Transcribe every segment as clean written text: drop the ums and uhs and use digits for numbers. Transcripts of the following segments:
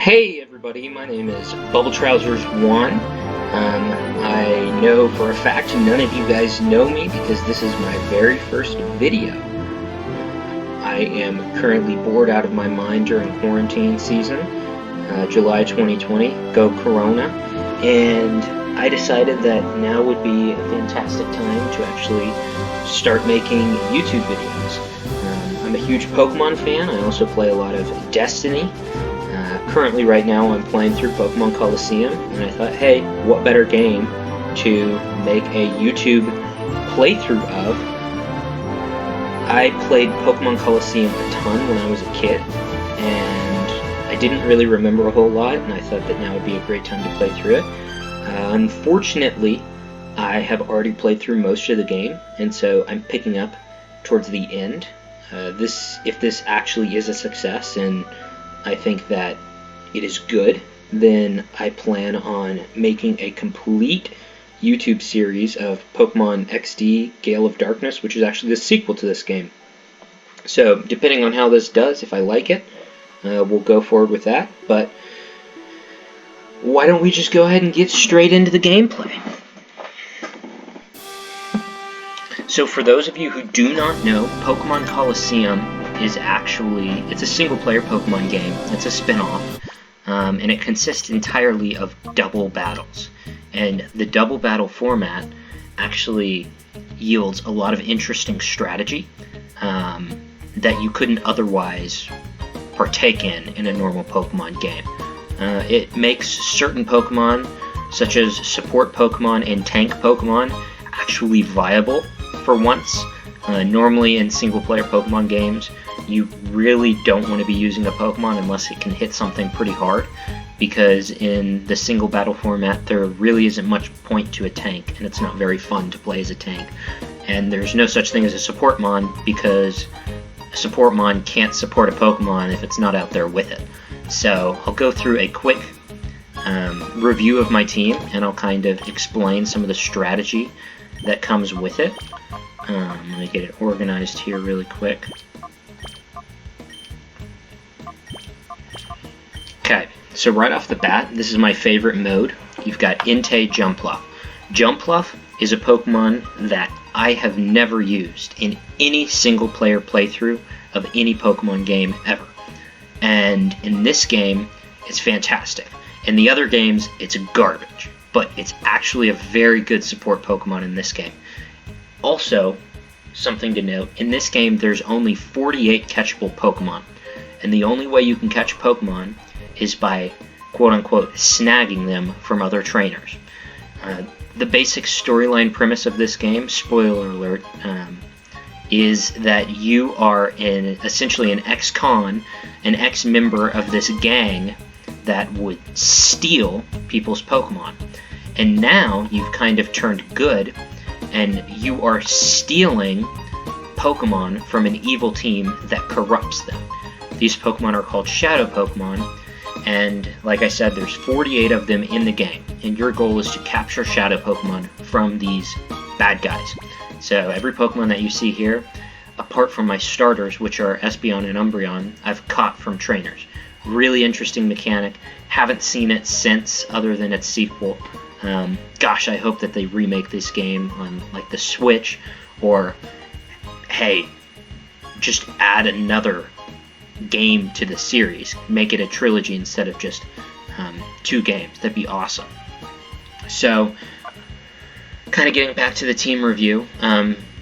Hey everybody, my name is Bubble Trousers 1. I know for a fact none of you guys know me because this is my very first video. I am currently bored out of my mind during quarantine season, July 2020, go Corona, and I decided that now would be a fantastic time to actually start making YouTube videos. I'm a huge Pokemon fan. I also play a lot of Destiny. Currently, right now, I'm playing through Pokemon Colosseum, and I thought, hey, what better game to make a YouTube playthrough of? I played Pokemon Colosseum a ton when I was a kid, and I didn't really remember a whole lot, and I thought that now would be a great time to play through it. Unfortunately, I have already played through most of the game, and so I'm picking up towards the end. If this actually is a success, and I think that it is good, then I plan on making a complete YouTube series of Pokemon XD Gale of Darkness, which is actually the sequel to this game. So, depending on how this does, if I like it, we'll go forward with that. But why don't we just go ahead and get straight into the gameplay? So for those of you who do not know, Pokemon Colosseum is it's a single-player Pokemon game. It's a spin-off, and it consists entirely of double battles. And the double battle format actually yields a lot of interesting strategy that you couldn't otherwise partake in a normal Pokemon game. It makes certain Pokemon, such as support Pokemon and tank Pokemon, actually viable for once. Normally in single-player Pokemon games, you really don't want to be using a Pokemon unless it can hit something pretty hard, because in the single battle format there really isn't much point to a tank, and it's not very fun to play as a tank. And there's no such thing as a support mon, because a support mon can't support a Pokemon if it's not out there with it. So I'll go through a quick review of my team, and I'll kind of explain some of the strategy that comes with it. Let me get it organized here really quick. Okay, so right off the bat, this is my favorite mode. You've got Entei Jumpluff. Jumpluff is a Pokemon that I have never used in any single-player playthrough of any Pokemon game ever. And in this game, it's fantastic. In the other games, it's garbage. But it's actually a very good support Pokemon in this game. Also, something to note, in this game there's only 48 catchable Pokemon. And the only way you can catch Pokemon is by, quote-unquote, snagging them from other trainers. The basic storyline premise of this game, spoiler alert, is that you are essentially an ex-con, an ex-member of this gang that would steal people's Pokemon. And now you've kind of turned good, and you are stealing Pokemon from an evil team that corrupts them. These Pokemon are called Shadow Pokemon, and like I said, there's 48 of them in the game, and your goal is to capture Shadow Pokemon from these bad guys. So every Pokemon that you see here, apart from my starters, which are Espeon and Umbreon, I've caught from trainers. Really interesting mechanic. Haven't seen it since, other than its sequel. Gosh, I hope that they remake this game on like the Switch, or hey, just add another game to the series. Make it a trilogy instead of just 2 games. That'd be awesome. So, kind of getting back to the team review,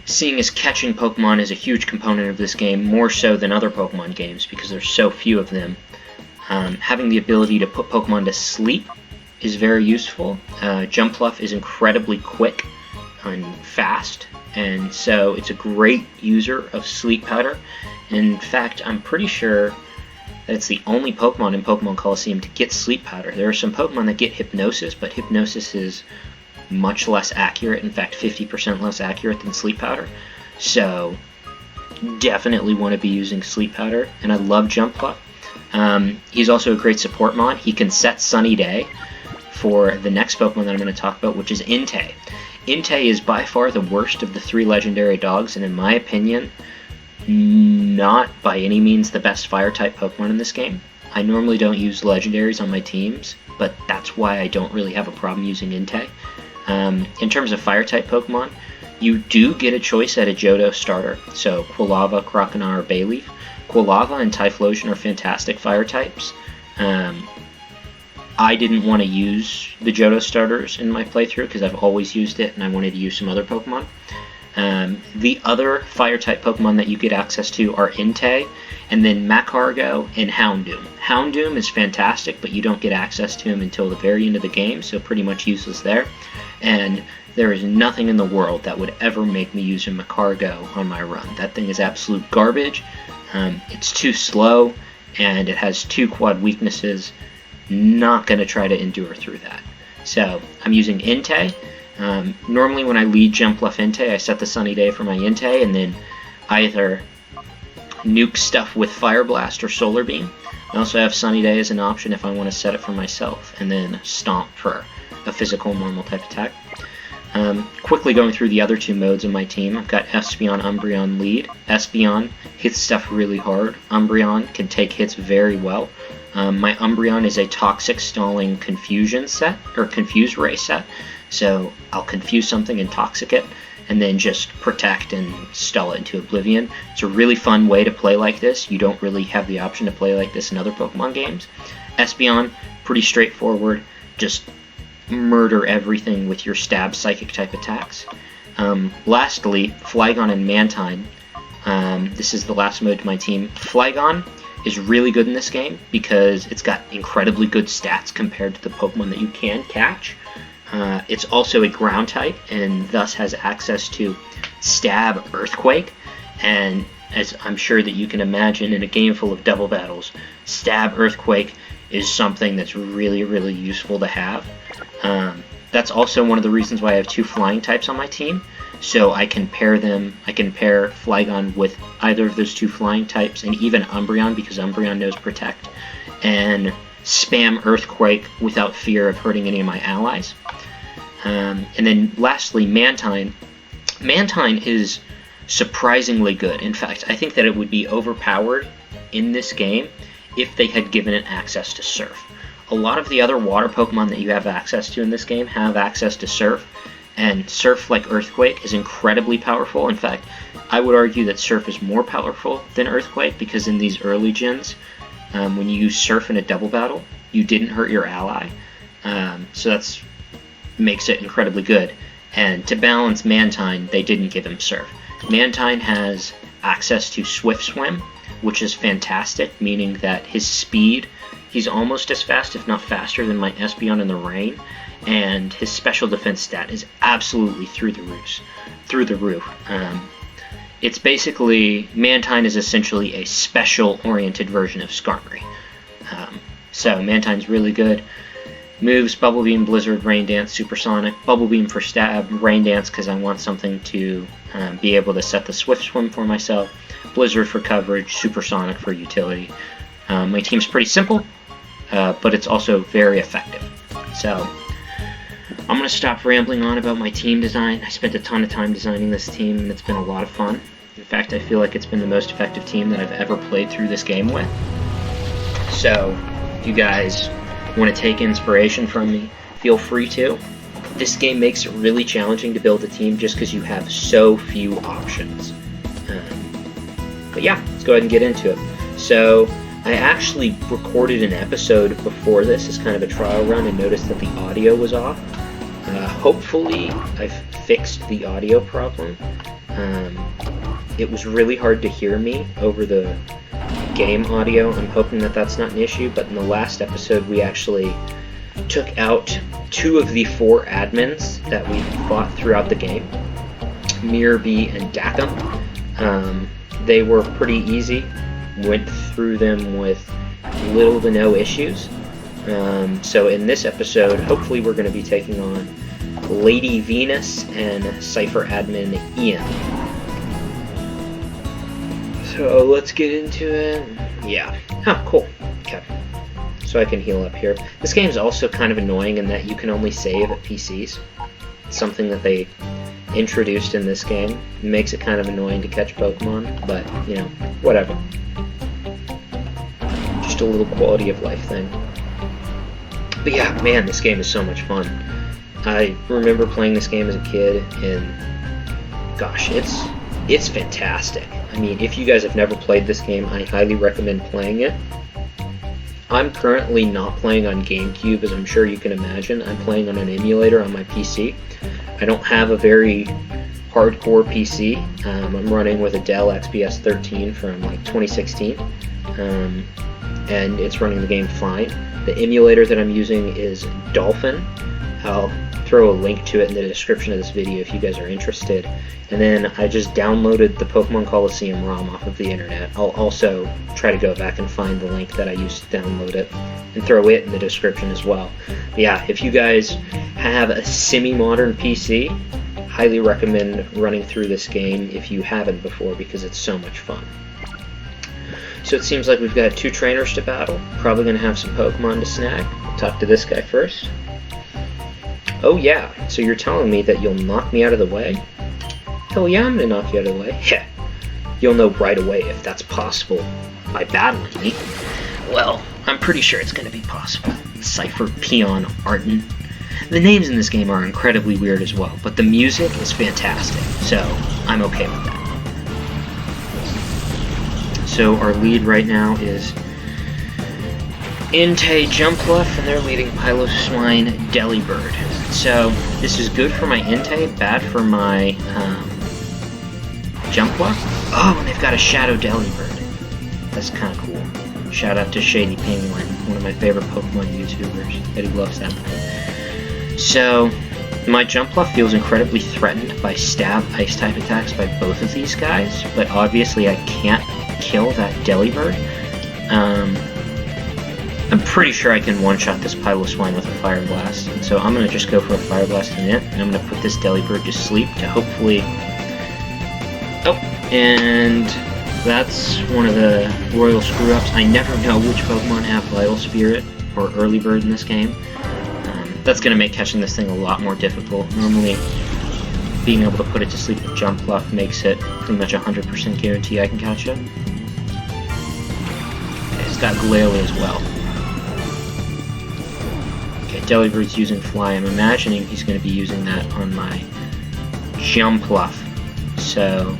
seeing as catching Pokemon is a huge component of this game, more so than other Pokemon games because there's so few of them. Having the ability to put Pokemon to sleep is very useful. Jumpluff is incredibly quick and fast, and so it's a great user of Sleep Powder. In fact, I'm pretty sure that it's the only Pokemon in Pokemon Colosseum to get Sleep Powder. There are some Pokemon that get Hypnosis, but Hypnosis is much less accurate, in fact 50% less accurate than Sleep Powder. So definitely want to be using Sleep Powder, and I love Jumpluff. He's also a great support mon. He can set Sunny Day for the next Pokemon that I'm going to talk about, which is Entei. Entei is by far the worst of the 3 legendary dogs, and in my opinion, not by any means the best Fire-type Pokemon in this game. I normally don't use legendaries on my teams, but that's why I don't really have a problem using Entei. In terms of fire-type Pokemon, you do get a choice at a Johto starter, so Quilava, Croconaw, or Bayleaf. Quilava and Typhlosion are fantastic fire types. I didn't want to use the Johto starters in my playthrough because I've always used it and I wanted to use some other Pokemon. The other fire-type Pokemon that you get access to are Entei, and then Magcargo and Houndoom. Houndoom is fantastic, but you don't get access to him until the very end of the game, so pretty much useless there. And there is nothing in the world that would ever make me use a Magcargo on my run. That thing is absolute garbage. It's too slow, and it has 2 quad weaknesses. Not going to try to endure through that. So I'm using Entei. Normally when I lead Jumpluff Entei, I set the Sunny Day for my Entei, and then either nuke stuff with Fire Blast or Solar Beam. I also have Sunny Day as an option if I want to set it for myself, and then Stomp for a physical normal type attack. Quickly going through the other 2 modes of my team, I've got Espeon, Umbreon lead. Espeon hits stuff really hard. Umbreon can take hits very well. My Umbreon is a toxic stalling confusion set, or confuse ray set, so I'll confuse something and toxic it, and then just protect and stall it into oblivion. It's a really fun way to play like this. You don't really have the option to play like this in other Pokemon games. Espeon, pretty straightforward, just murder everything with your stab psychic type attacks. Lastly, Flygon and Mantine. This is the last mode to my team. Flygon is really good in this game because it's got incredibly good stats compared to the Pokemon that you can catch. It's also a ground type and thus has access to Stab, Earthquake, and as I'm sure that you can imagine in a game full of double battles, Stab, Earthquake is something that's really, really useful to have. That's also one of the reasons why I have 2 flying types on my team, so I can pair Flygon with either of those 2 flying types, and even Umbreon because Umbreon knows Protect, and spam Earthquake without fear of hurting any of my allies. And then lastly, Mantine. Mantine is surprisingly good. In fact, I think that it would be overpowered in this game if they had given it access to Surf. A lot of the other water Pokemon that you have access to in this game have access to Surf, and Surf, like Earthquake, is incredibly powerful. In fact, I would argue that Surf is more powerful than Earthquake because in these early gens, when you use Surf in a double battle, you didn't hurt your ally, so that's makes it incredibly good. And to balance Mantine, they didn't give him Surf. Mantine has access to Swift Swim, which is fantastic, meaning that his speed, he's almost as fast, if not faster, than my Espeon in the rain, and his special defense stat is absolutely through the roof. It's basically, Mantine is essentially a special-oriented version of Skarmory. So Mantine's really good. Moves, Bubble Beam, Blizzard, Rain Dance, Supersonic. Bubble Beam for stab, Rain Dance because I want something to be able to set the Swift Swim for myself. Blizzard for coverage, Supersonic for utility. My team's pretty simple, but it's also very effective. So I'm going to stop rambling on about my team design. I spent a ton of time designing this team, and it's been a lot of fun. In fact, I feel like it's been the most effective team that I've ever played through this game with. So if you guys want to take inspiration from me, feel free to. This game makes it really challenging to build a team just because you have so few options. But yeah, let's go ahead and get into it. So I actually recorded an episode before this as kind of a trial run and noticed that the audio was off. Hopefully I've fixed the audio problem. It was really hard to hear me over the game audio. I'm hoping that that's not an issue, but in the last episode we actually took out 2 of the 4 admins that we fought throughout the game, Mirabee and Dakum. They were pretty easy, went through them with little to no issues. So in this episode, hopefully we're going to be taking on Lady Venus and Cipher admin Ian. So let's get into it. Yeah. Oh, cool. Okay. So I can heal up here. This game's also kind of annoying in that you can only save at PCs. It's something that they introduced in this game. It makes it kind of annoying to catch Pokemon, but, you know, whatever. Just just a little quality of life thing. But yeah, man, this game is so much fun. I remember playing this game as a kid, and gosh, it's fantastic. I mean, if you guys have never played this game, I highly recommend playing it. I'm currently not playing on GameCube, as I'm sure you can imagine. I'm playing on an emulator on my PC. I don't have a very hardcore PC. I'm running with a Dell XPS 13 from like 2016, and it's running the game fine. The emulator that I'm using is Dolphin. I'll throw a link to it in the description of this video if you guys are interested. And then I just downloaded the Pokemon Colosseum ROM off of the internet. I'll also try to go back and find the link that I used to download it and throw it in the description as well. But yeah, if you guys have a semi-modern PC, highly recommend running through this game if you haven't before, because it's so much fun. So it seems like we've got 2 trainers to battle. Probably going to have some Pokemon to snag. I'll talk to this guy first. Oh yeah, so you're telling me that you'll knock me out of the way? Hell yeah, I'm going to knock you out of the way. Heh. You'll know right away if that's possible by battling me. Well, I'm pretty sure it's going to be possible. Cipher, Peon, Arton. The names in this game are incredibly weird as well, but the music is fantastic, so I'm okay with that. So our lead right now is Entei Jumpluff, and they're leading Piloswine Delibird. So this is good for my Entei, bad for my Jumpluff. Oh, and they've got a Shadow Delibird. That's kind of cool. Shout out to Shady Penguin, one of my favorite Pokemon YouTubers. Eddie loves that thing. So my Jumpluff feels incredibly threatened by stab Ice-type attacks by both of these guys, but obviously I can't kill that Delibird. I'm pretty sure I can one-shot this Piloswine with a Fire Blast, so I'm going to just go for a Fire Blast in it, and I'm going to put this Delibird to sleep to hopefully... Oh, and that's one of the royal screw-ups. I never know which Pokemon have Vital Spirit or Early Bird in this game. That's going to make catching this thing a lot more difficult. Normally, being able to put it to sleep with Jumpluff makes it pretty much 100% guarantee I can catch it. Okay, it's got Glalie as well. Okay, Delibird's using Fly. I'm imagining he's going to be using that on my Jumpluff. So,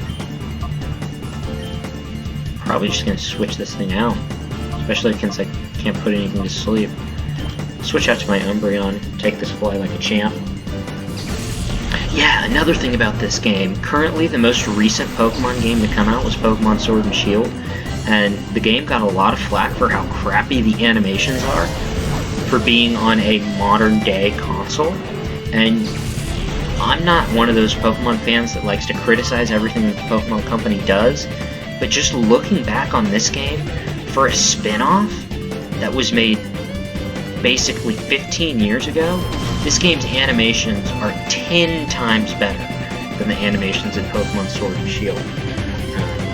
probably just going to switch this thing out. Especially since I can't put anything to sleep. Switch out to my Umbreon, take this Fly like a champ. Yeah, another thing about this game. Currently, the most recent Pokemon game to come out was Pokemon Sword and Shield. And the game got a lot of flack for how crappy the animations are for being on a modern day console. And I'm not one of those Pokemon fans that likes to criticize everything that the Pokemon Company does, but just looking back on this game for a spin-off that was made basically 15 years ago, this game's animations are 10 times better than the animations in Pokemon Sword and Shield.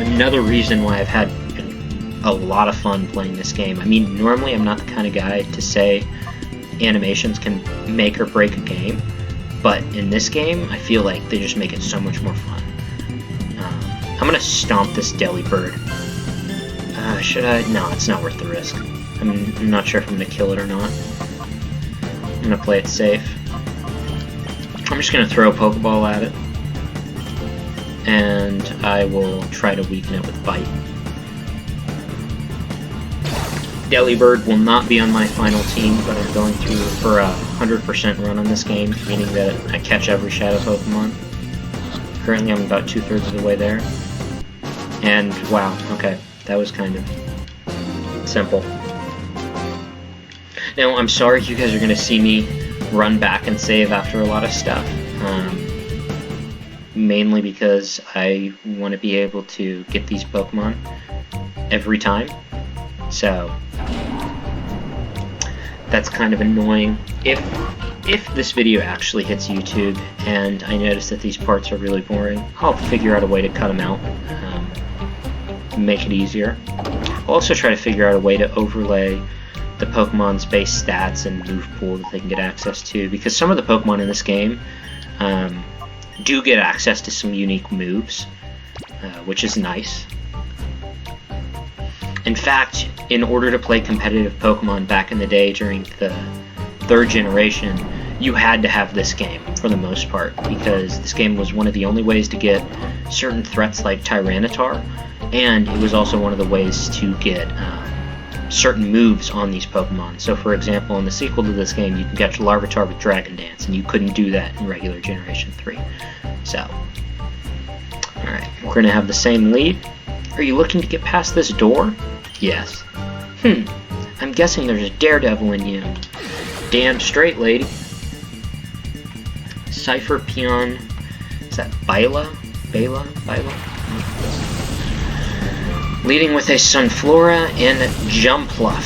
Another reason why I've had a lot of fun playing this game. I mean, normally I'm not the kind of guy to say animations can make or break a game, but in this game, I feel like they just make it so much more fun. I'm gonna stomp this Delibird. Should I? No, it's not worth the risk. I'm not sure if I'm gonna kill it or not. I'm gonna play it safe. I'm just gonna throw a Pokeball at it, and I will try to weaken it with Bite. Delibird will not be on my final team, but I'm going to for a 100% run on this game, meaning that I catch every Shadow Pokemon. Currently I'm about 2/3 of the way there. And wow, okay, that was kind of simple. Now, I'm sorry you guys are going to see me run back and save after a lot of stuff. Mainly because I want to be able to get these Pokemon every time. So, that's kind of annoying. If this video actually hits YouTube and I notice that these parts are really boring, I'll figure out a way to cut them out. Make it easier. I'll also try to figure out a way to overlay the Pokemon's base stats and move pool that they can get access to, because some of the Pokemon in this game do get access to some unique moves, which is nice. In fact, in order to play competitive Pokemon back in the day during the 3rd generation, you had to have this game for the most part, because this game was one of the only ways to get certain threats like Tyranitar, and it was also one of the ways to get certain moves on these Pokemon. So for example, in the sequel to this game, you can catch Larvitar with Dragon Dance, and you couldn't do that in regular Generation 3. So, alright, we're going to have the same lead. Are you looking to get past this door? Yes. I'm guessing there's a daredevil in you. Damn straight, lady. Cipher Peon. Is that Bila? Leading with a Sunflora and Jumpluff.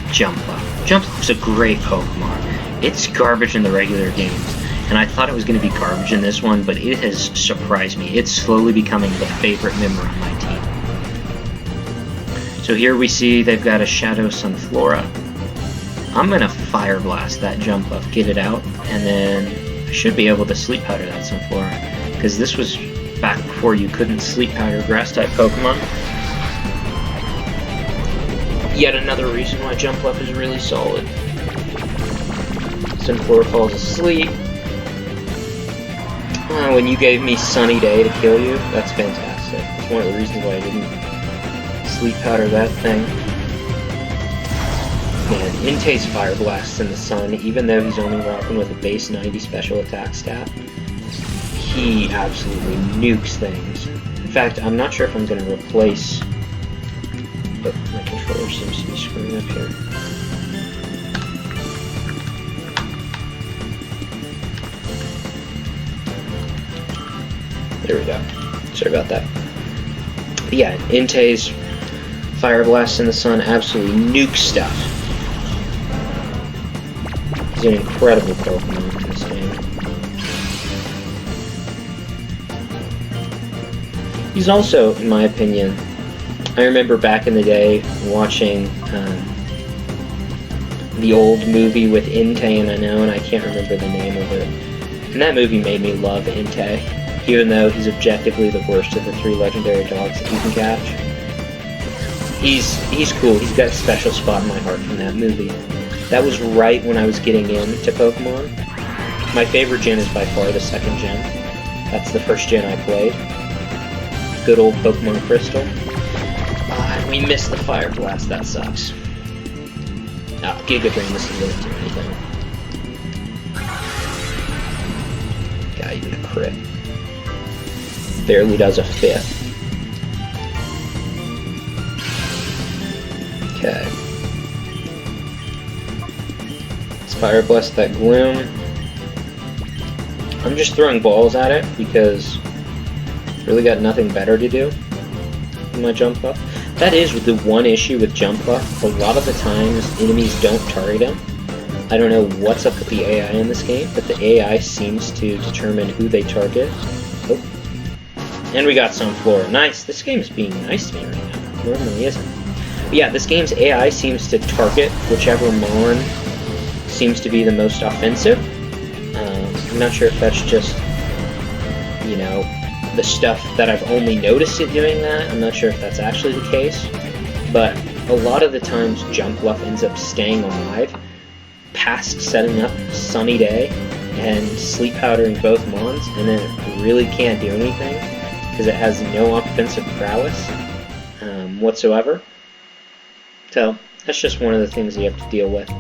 Jumpluff. Jumpluff's a great Pokemon. It's garbage in the regular games, and I thought it was going to be garbage in this one, but it has surprised me. It's slowly becoming the favorite member on my team. So here we see they've got a Shadow Sunflora. I'm going to Fire Blast that Jumpluff, get it out, and then I should be able to Sleep Powder that Sunflora, because this was back before you couldn't Sleep Powder Grass-type Pokemon. Yet another reason why Jumpluff is really solid. Sunflora falls asleep. When you gave me Sunny Day to kill you, that's fantastic. It's one of the reasons why I didn't Sleep Powder that thing. Man, Entei's Fire Blasts in the sun, even though he's only rocking with a base 90 special attack stat, he absolutely nukes things. In fact, I'm not sure if I'm going to replace... But my controller seems to be screwing up here. There we go. Sorry about that. But yeah, Entei's Fire Blast in the sun absolutely nukes stuff. He's an incredible Pokemon in this game. He's also, in my opinion, I remember back in the day watching the old movie with Entei and Unknown, I can't remember the name of it. And that movie made me love Entei, even though he's objectively the worst of the 3 legendary dogs that you can catch. He's cool, he's got a special spot in my heart from that movie. That was right when I was getting into Pokemon. My favorite gen is by far the 2nd gen. That's the 1st gen I played. Good old Pokemon Crystal. We missed the Fire Blast, that sucks. Giga Drain, this is really too anything. Got you a crit. Barely does a 5th. Okay. Let's Fire Blast that Gloom. I'm just throwing balls at it because I've really got nothing better to do with my Jumpluff. That is the one issue with Jumpluff. A lot of the times, enemies don't target him. I don't know what's up with the AI in this game, but the AI seems to determine who they target. Oh. And we got Sunflora. Nice. This game is being nice to me right now. It normally isn't. But yeah, this game's AI seems to target whichever Mon seems to be the most offensive. I'm not sure if that's just, you know, the stuff that I've only noticed it doing that. I'm not sure if that's actually the case, but a lot of the times Jumpluff ends up staying alive past setting up Sunny Day and Sleep Powdering both Mons, and then it really can't do anything because it has no offensive prowess whatsoever. So that's just one of the things you have to deal with.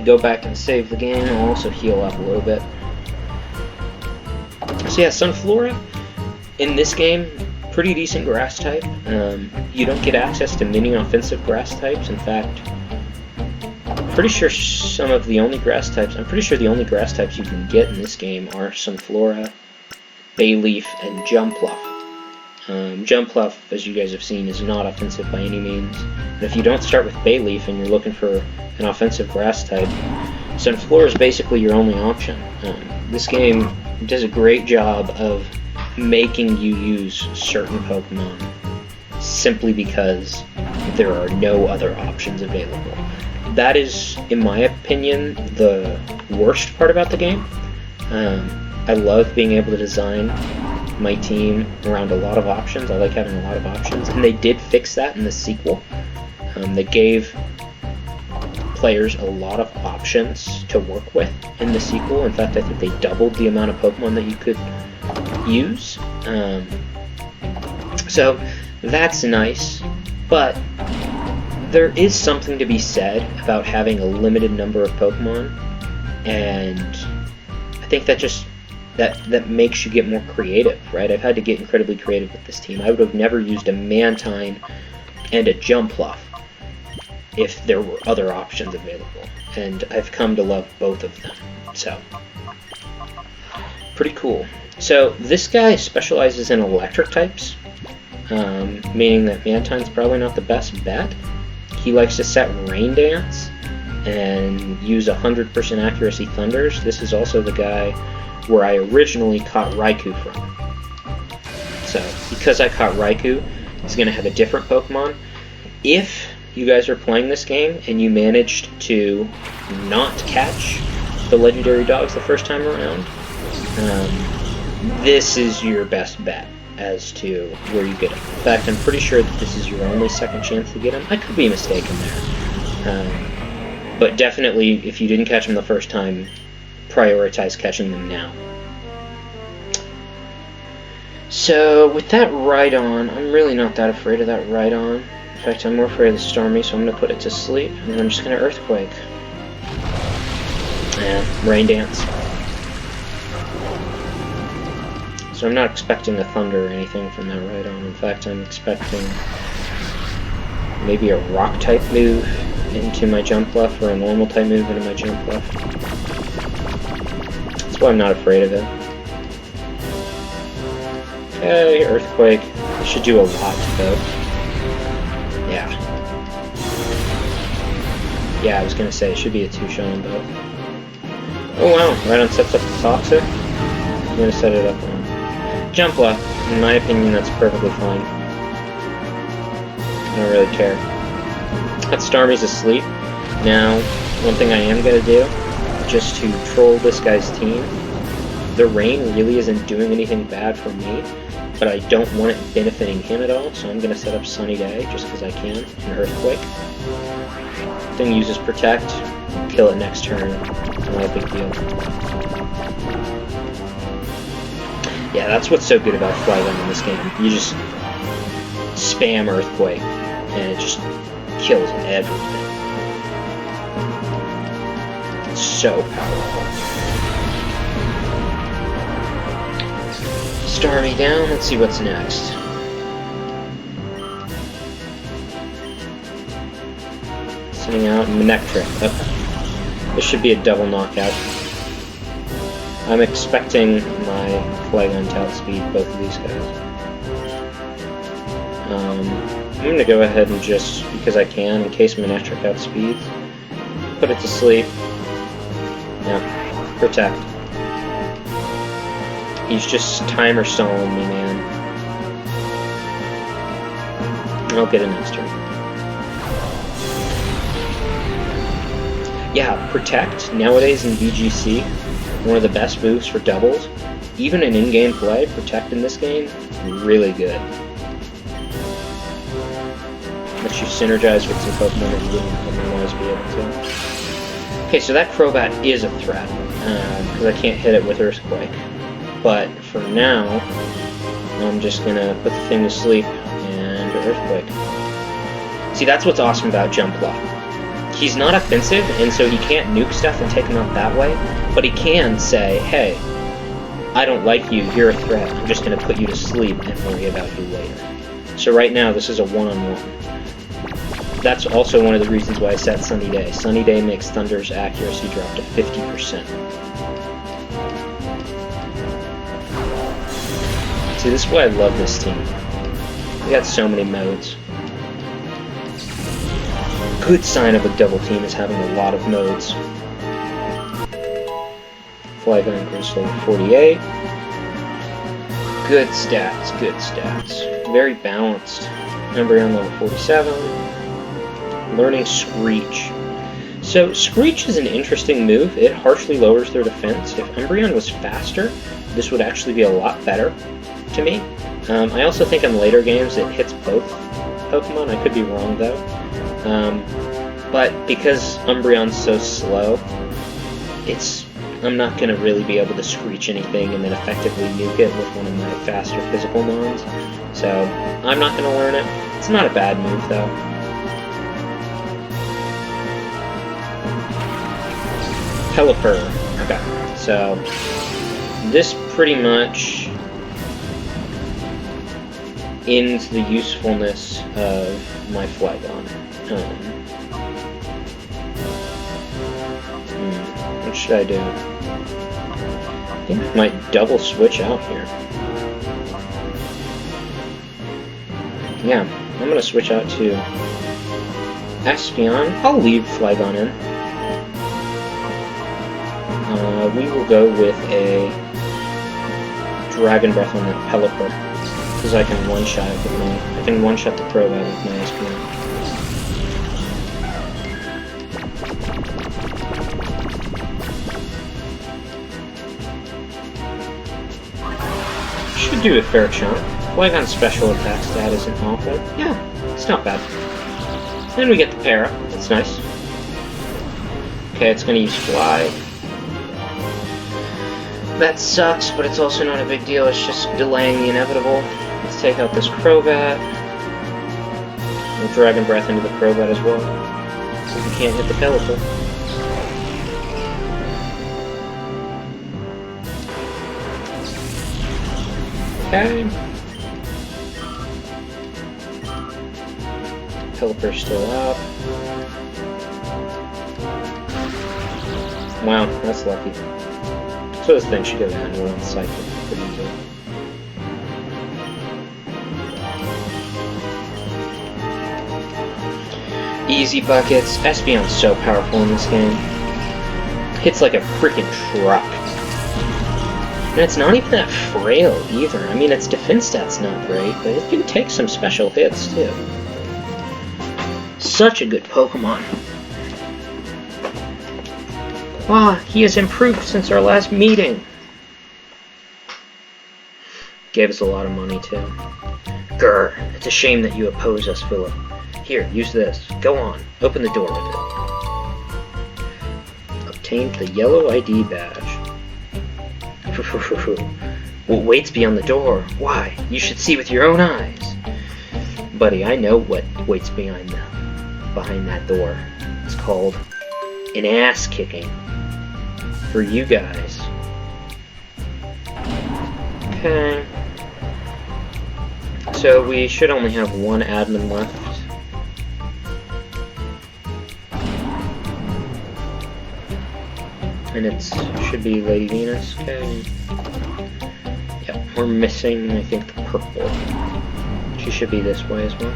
Go back and save the game. I'll also heal up a little bit. So yeah, Sunflora, in this game, pretty decent grass type. You don't get access to many offensive grass types. In fact, I'm pretty sure the only grass types you can get in this game are Sunflora, Bayleaf, and Jumpluff. Jumpluff, as you guys have seen, is not offensive by any means. And if you don't start with Bayleaf and you're looking for an offensive grass type, Sunflora is basically your only option. This game does a great job of making you use certain Pokemon simply because there are no other options available. That is, in my opinion, the worst part about the game. I love being able to design my team around a lot of options. I like having a lot of options, and they did fix that in the sequel. They gave players a lot of options to work with in the sequel. In fact, I think they doubled the amount of Pokemon that you could use. So that's nice, but there is something to be said about having a limited number of Pokemon, and I think that just that makes you get more creative, right? I've had to get incredibly creative with this team. I would have never used a Mantine and a Jumpluff if there were other options available, and I've come to love both of them. So, pretty cool. So this guy specializes in electric types, meaning that Mantine's probably not the best bet. He likes to set Rain Dance and use 100% accuracy Thunders. This is also the guy where I originally caught Raikou from. So, because I caught Raikou, he's going to have a different Pokemon. If you guys are playing this game and you managed to not catch the legendary dogs the first time around, this is your best bet as to where you get them. In fact, I'm pretty sure that this is your only second chance to get them. I could be mistaken there. But definitely, if you didn't catch them the first time, prioritize catching them now. So, with that Rhydon, I'm really not that afraid of that Rhydon. In fact, I'm more afraid of the Stormy, so I'm going to put it to sleep, and then I'm just going to Earthquake. And Rain Dance. So I'm not expecting a Thunder or anything from that Rhydon. In fact, I'm expecting maybe a Rock-type move into my Jumpluff, or a normal-type move into my Jumpluff. That's why I'm not afraid of it. Okay, Earthquake. It should do a lot to both. Yeah. Yeah, I was gonna say, it should be a 2-shot on both. Oh wow, Rhydon sets up the Toxic. I'm gonna set it up on Jumpluff. In my opinion, that's perfectly fine. I don't really care. That Starmie's asleep. Now, one thing I am gonna do, just to troll this guy's team, the rain really isn't doing anything bad for me, but I don't want it benefiting him at all, so I'm going to set up Sunny Day, just because I can, and Earthquake. Thing uses Protect, kill it next turn, not a big deal. Yeah, that's what's so good about Flygon in this game. You just spam Earthquake, and it just kills everything. It's so powerful. Starmie down, let's see what's next. Sending out Manectric. Okay. This should be a double knockout. I'm expecting my Flygon to outspeed both of these guys. I'm going to go ahead and just, because I can, in case Manectric outspeeds, put it to sleep. Yeah, Protect. He's just timer stalling me, man. I'll get it next turn. Yeah, Protect, nowadays in VGC, one of the best moves for doubles. Even in in-game play, Protect in this game, really good. Lets you synergize with some Pokemon that you wouldn't otherwise be able to. Okay, so that Crobat is a threat, because I can't hit it with Earthquake. But for now, I'm just going to put the thing to sleep and Earthquake. See, that's what's awesome about Jumpluff. He's not offensive, and so he can't nuke stuff and take them out that way, but he can say, hey, I don't like you, you're a threat, I'm just going to put you to sleep and worry about you later. So right now, this is a one-on-one. That's also one of the reasons why I set Sunny Day. Sunny Day makes Thunder's accuracy drop to 50%. See, this is why I love this team. We got so many modes. Good sign of a double team is having a lot of modes. Flygon Crystal 48. Good stats, good stats. Very balanced. Umbreon level 47. Learning Screech. So Screech is an interesting move. It harshly lowers their defense. If Umbreon was faster, this would actually be a lot better. to me. I also think in later games it hits both Pokemon. I could be wrong though. But because Umbreon's so slow, I'm not going to really be able to Screech anything and then effectively nuke it with one of my faster physical mons. So I'm not going to learn it. It's not a bad move though. Pelipper. Okay, so this pretty much ends the usefulness of my Flygon. What should I do? I think I might double switch out here. Yeah, I'm gonna switch out to Espeon. I'll leave Flygon in. We will go with a Dragon Breath on that Pelipper, because I can one-shot it with I can one-shot the Crobat with my Espeon. Should do a fair chunk. Flygon's special attack stat isn't awful. Yeah, it's not bad. Then we get the Para. That's nice. Okay, it's gonna use Fly. That sucks, but it's also not a big deal. It's just delaying the inevitable. Let's take out this Crobat. We'll Dragon Breath into the Crobat as well. So we can't hit the Pelipper. Okay. Pelipper's still up. Wow, that's lucky. So this thing should go down to one Cipher pretty easy. Easy buckets. Espeon's so powerful in this game. Hits like a freaking truck. And it's not even that frail either. I mean, its defense stat's not great, but it can take some special hits too. Such a good Pokemon. Wow, he has improved since our last meeting. Gave us a lot of money too. Grr, it's a shame that you oppose us, Philip. Here, use this. Go on, open the door with it. Obtained the yellow ID badge. What waits beyond the door? Why, you should see with your own eyes. Buddy, I know what waits behind that door. It's called an ass kicking. For you guys. Okay. So we should only have one admin left. And it should be Lady Venus. Okay. Yep, we're missing, I think, the purple. She should be this way as well.